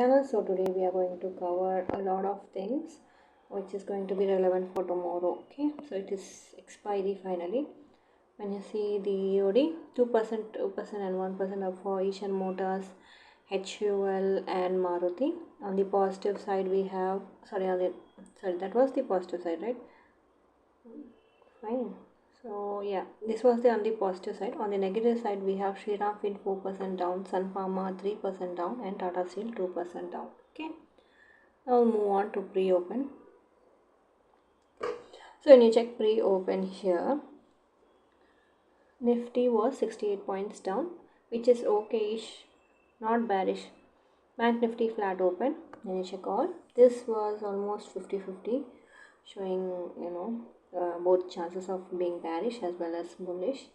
channel. So today we are going to cover a lot of things which is going to be relevant for tomorrow. Okay, so it is expiry finally. When you see the EOD, 2%, 2% and 1% up for Asian Motors, HUL and Maruti. On the positive side we have, that was the positive side, right? Fine. So yeah, this was the on the positive side. On the negative side, we have Shriram Fin 4% down, Sun Pharma 3% down, and Tata Steel 2% down. Okay. Now we'll move on to pre-open. So when you check pre-open here, Nifty was 68 points down, which is okayish, not bearish. Bank Nifty flat open. Then you check all. This was almost 50-50, showing both chances of being bearish as well as bullish.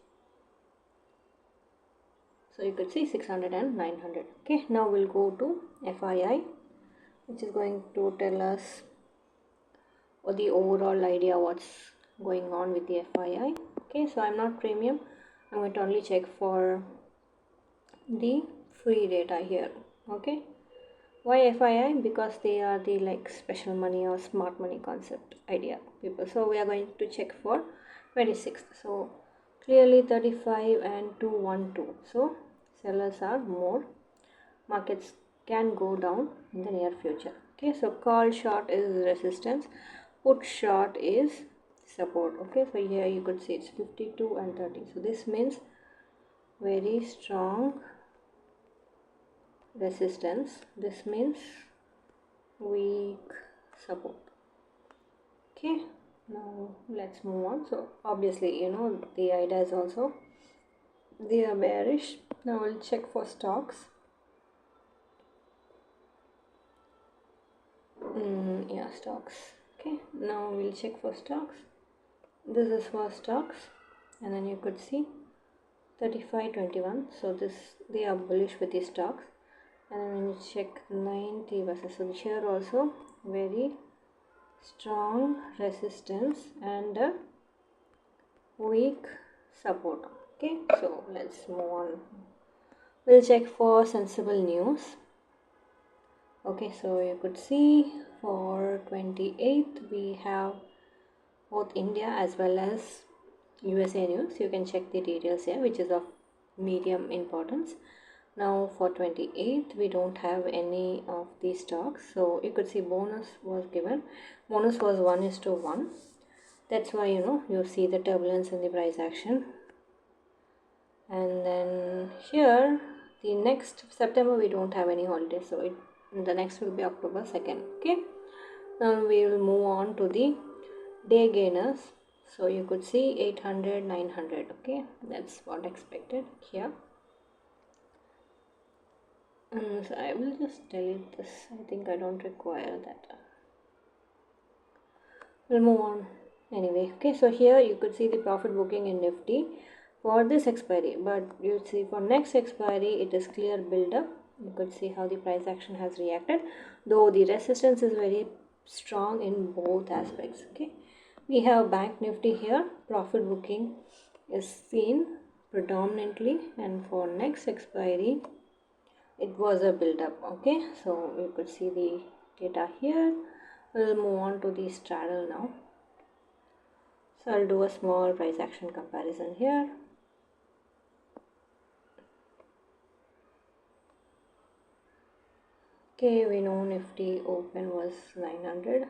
So you could see 600 and 900. Okay, now we'll go to FII, which is going to tell us the overall idea what's going on with the FII. Okay, so I'm not premium. I'm going to only check for the free data here. Okay, why FII? Because they are the like special money or smart money concept idea people. So we are going to check for 26th. So clearly 35 and 212. So sellers are more. Markets can go down in the near future. Okay, so call short is resistance, put short is support. Okay, so here you could see it's 52 and 30. So this means very strong resistance. This means weak support. Okay, now let's move on. So obviously the idea is also they are bearish. Now we'll check for stocks. Yeah, stocks. Okay, now we'll check for stocks. This is for stocks, and then you could see 35.21. So this they are bullish with the stocks. And then when you check 90 versus, so here also very strong resistance and a weak support. Okay, so let's move on. We'll check for sensible news. Okay, so you could see for 28th we have both India as well as USA news. You can check the details here, which is of medium importance. Now for 28th we don't have any of these stocks. So you could see bonus was given. Bonus was 1:1. That's why you see the turbulence in the price action. And then here the next September we don't have any holiday, so the next will be October 2nd. Okay, now we will move on to the day gainers. So you could see 800, 900. Okay, that's what expected here. So I will just delete this. I think I don't require that. We'll move on anyway. Okay, so here you could see the profit booking in Nifty for this expiry, but you see for next expiry it is clear build up. You could see how the price action has reacted, though the resistance is very strong in both aspects. Okay, we have Bank Nifty here. Profit booking is seen predominantly, and for next expiry it was a build up. Okay, so you could see the data here. We'll move on to the straddle now. So I'll do a small price action comparison here. Okay, we know Nifty open was 900.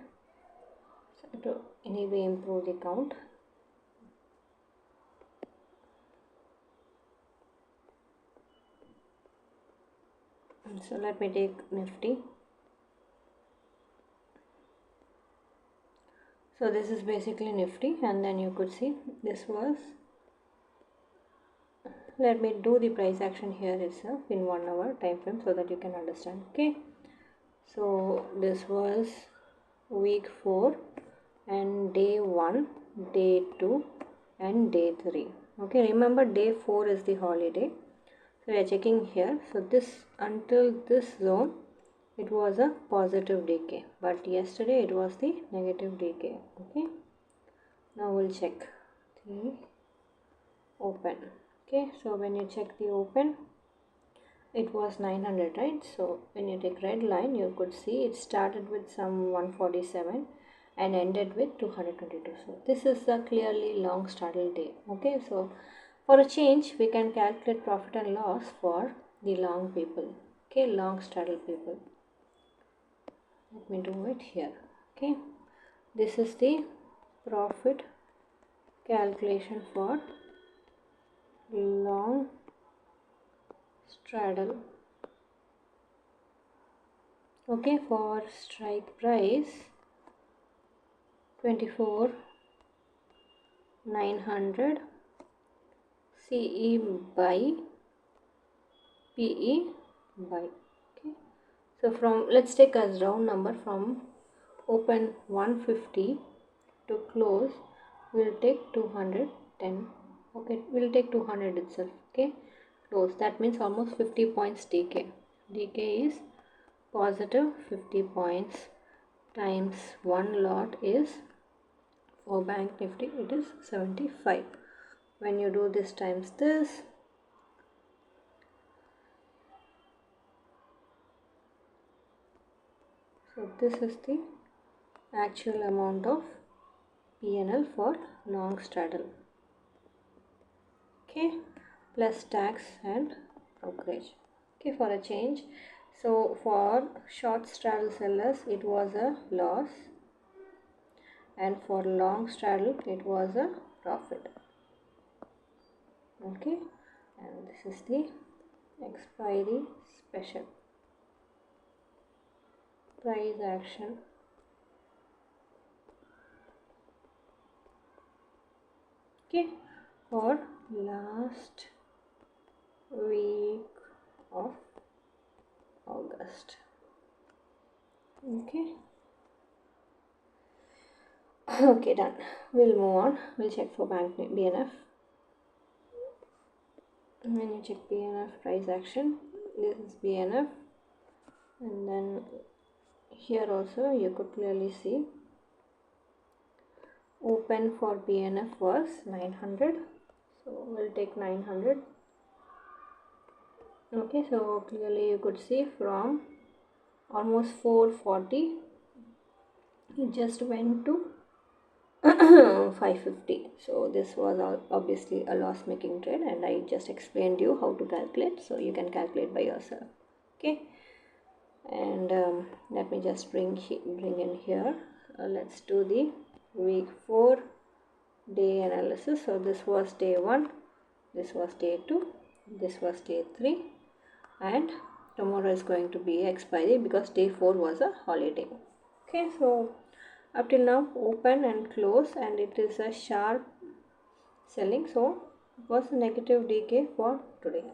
So to anyway improve the count. So let me take Nifty. So this is basically Nifty, and then you could see this was, let me do the price action here itself in 1 hour time frame so that you can understand. Okay, so this was week 4 and day 1, day 2 and day 3. Okay, remember day 4 is the holiday. So we are checking here. So this until this zone it was a positive decay, but yesterday it was the negative decay. Okay, now we'll check the open. Okay, so when you check the open, it was 900, right? So when you take red line, you could see it started with some 147 and ended with 222. So this is a clearly long straddle day. Okay, so for a change, we can calculate profit and loss for the long people. Okay, long straddle people. Let me do it here. Okay, this is the profit calculation for long straddle. Okay, for strike price 24,900 CE by PE by. Okay, so from, let's take as round number, from open 150 to close we'll take 210. Okay, we'll take 200 itself. Okay, close, that means almost 50 points decay. Decay is positive 50 points times one lot is, for bank nifty it is 75. When you do this times this, so this is the actual amount of PNL for long straddle. Okay, plus tax and brokerage. Okay, for a change. So for short straddle sellers it was a loss, and for long straddle it was a profit. Okay, and this is the expiry special price action. Okay, for last week of August. Okay. Okay, done. We'll move on. We'll check for bank BNF. When you check BNF price action, this is BNF, and then here also you could clearly see open for BNF was 900, so we'll take 900. Okay, so clearly you could see from almost 440 it just went to 550. So this was obviously a loss making trade, and I just explained you how to calculate, so you can calculate by yourself. Okay, and let me just bring in here, let's do the week 4 day analysis. So this was day 1, this was day 2, this was day 3, and tomorrow is going to be expiry because day 4 was a holiday. Okay, so up till now open and close, and it is a sharp selling, so it was a negative decay for today.